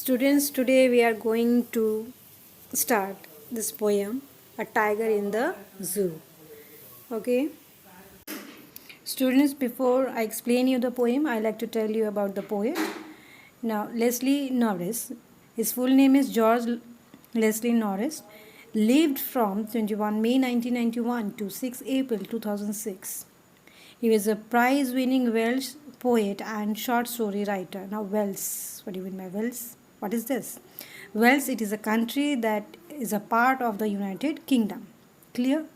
Students, today we are going to start this poem, A Tiger in the Zoo. Okay? Students, before I explain you the poem, I like to tell you about the poet. Now, Leslie Norris, his full name is George Leslie Norris, lived from 21 May 1991 to 6 April 2006. He was a prize winning Welsh poet and short story writer. Now, Wales, what do you mean by Wales? What is this? Wales, it is a country that is a part of the United Kingdom. Clear?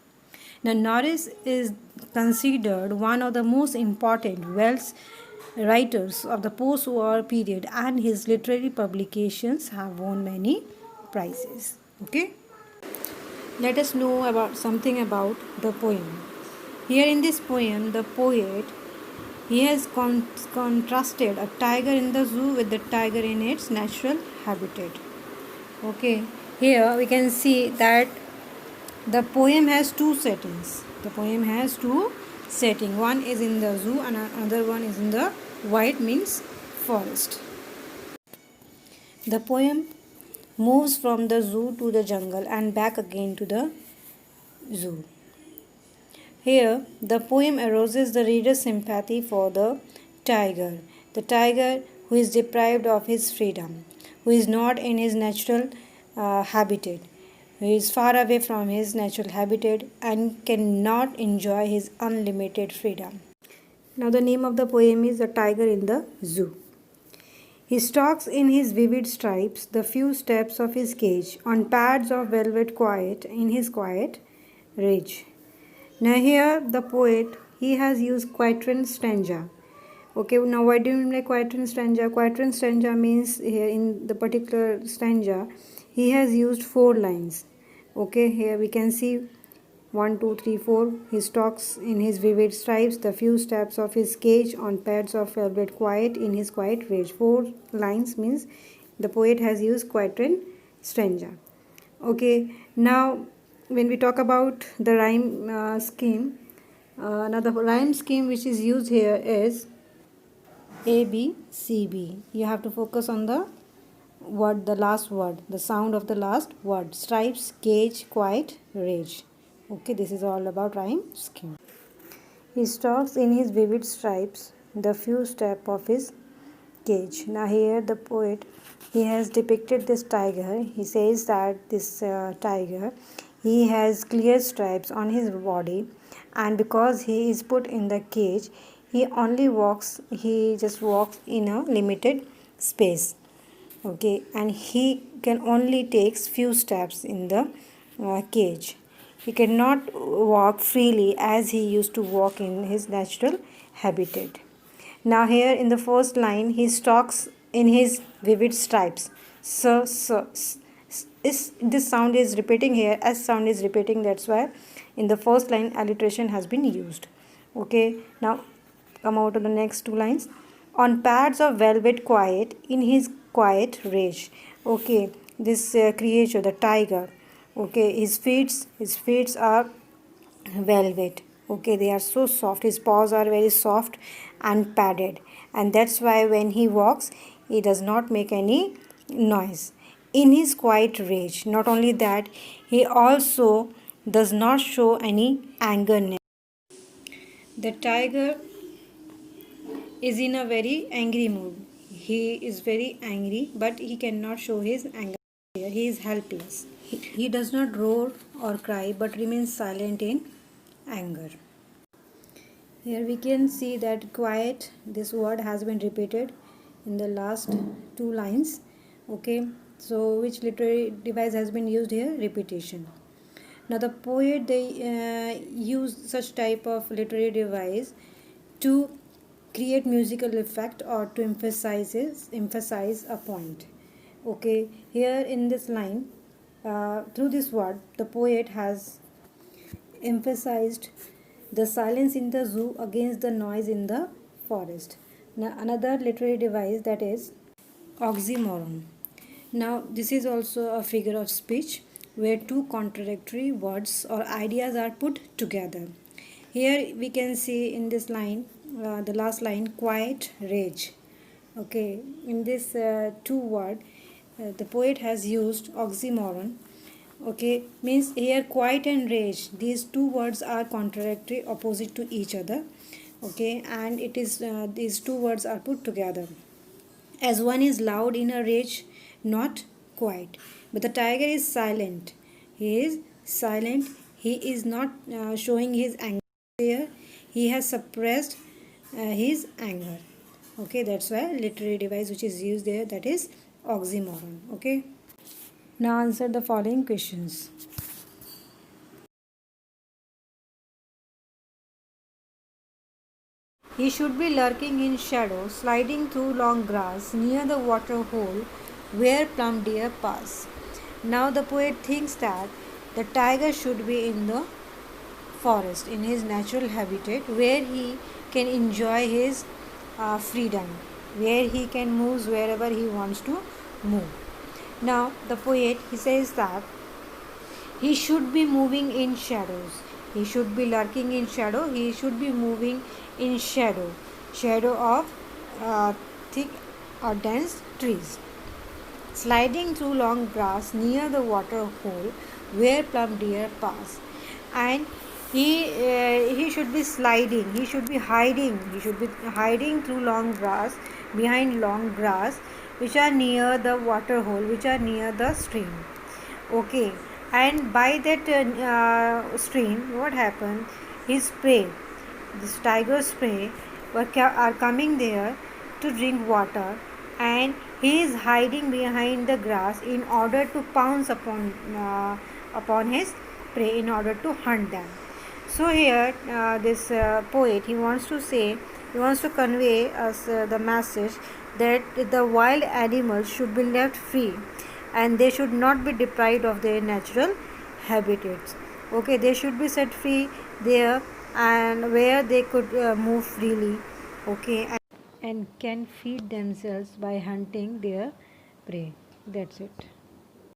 Now, Norris is considered one of the most important Welsh writers of the post war period, and his literary publications have won many prizes. Okay? Let us know about something about the poem. Here in this poem, the poet he has contrasted a tiger in the zoo with the tiger in its natural habitat. Okay, here we can see that the poem has two settings. The poem has two settings. One is in the zoo and another one is in the white means forest. The poem moves from the zoo to the jungle and back again to the zoo. Here, the poem arouses the reader's sympathy for the tiger who is deprived of his freedom, who is not in his natural habitat, who is far away from his natural habitat and cannot enjoy his unlimited freedom. Now, the name of the poem is A Tiger in the Zoo. He stalks in his vivid stripes the few steps of his cage on pads of velvet quiet in his quiet rage. Now here the poet he has used quatrain stanza. Okay, now what do you mean by quatrain stanza? Quatrain stanza means here in the particular stanza he has used 4 lines. Okay, here we can see 1, 2, 3, 4. He stalks in his vivid stripes the few steps of his cage on pads of velvet quiet in his quiet rage. 4 lines means the poet has used quatrain stanza. Okay, now when we talk about the rhyme scheme, now the rhyme scheme which is used here is A B C B. You have to focus on the word, the last word, the sound of the last word. Stripes, cage, quiet, rage. Okay, this is all about rhyme scheme. He stalks in his vivid stripes the few steps of his cage. Now here the poet he has depicted this tiger. He says that this tiger he has clear stripes on his body, and because he is put in the cage he just walks in a limited space. Okay, and he can only takes few steps in the cage. He cannot walk freely as he used to walk in his natural habitat. Now here in the first line he stalks in his vivid stripes. This sound is repeating here, S sound is repeating, that's why in the first line alliteration has been used. Okay, now come out to the next 2 lines. On pads of velvet quiet in his quiet rage. Okay, this creature, the tiger, okay, his feet are velvet. Okay, they are so soft, his paws are very soft and padded, and that's why when he walks he does not make any noise in his quiet rage. Not only that, he also does not show any anger. The tiger is in a very angry mood. He is very angry, but he cannot show his anger. He is helpless. He does not roar or cry, but remains silent in anger. Here we can see that quiet, this word has been repeated in the last 2 lines. Okay, so which literary device has been used here? Repetition. Now the poet they use such type of literary device to create musical effect or to emphasize a point. Okay, here in this line through this word the poet has emphasized the silence in the zoo against the noise in the forest. Now another literary device, that is oxymoron. Now this is also a figure of speech where 2 contradictory words or ideas are put together. Here we can see in this line, the last line, quiet rage. Okay, in this 2 word the poet has used oxymoron. Okay, means here quiet and rage, these two words are contradictory, opposite to each other. Okay, and it is these two words are put together, as one is loud in a rage, not quiet. But the tiger is silent. He is silent. He is not showing his anger there. He has suppressed his anger. Okay, that's why literary device which is used there, that is oxymoron. Okay. Now answer the following questions. He should be lurking in shadow, sliding through long grass near the water hole where plum deer pass. Now the poet thinks that the tiger should be in the forest, in his natural habitat, where he can enjoy his freedom, where he can move wherever he wants to move. Now the poet, he says that he should be moving in shadows. He should be lurking in shadow. He should be moving in shadow. Shadow of thick or dense trees. Sliding through long grass near the water hole where plum deer pass. And he should be sliding. He should be hiding. He should be hiding through long grass, behind long grass, which are near the water hole, which are near the stream. Okay, and by that stream, what happened? His prey, this tiger's prey, are coming there to drink water, and he is hiding behind the grass in order to pounce upon his prey, in order to hunt them. So here, this poet, he wants to say, he wants to convey us the message that the wild animals should be left free, and they should not be deprived of their natural habitats. Okay, they should be set free there, and where they could move freely. Okay, and can feed themselves by hunting their prey. That's it.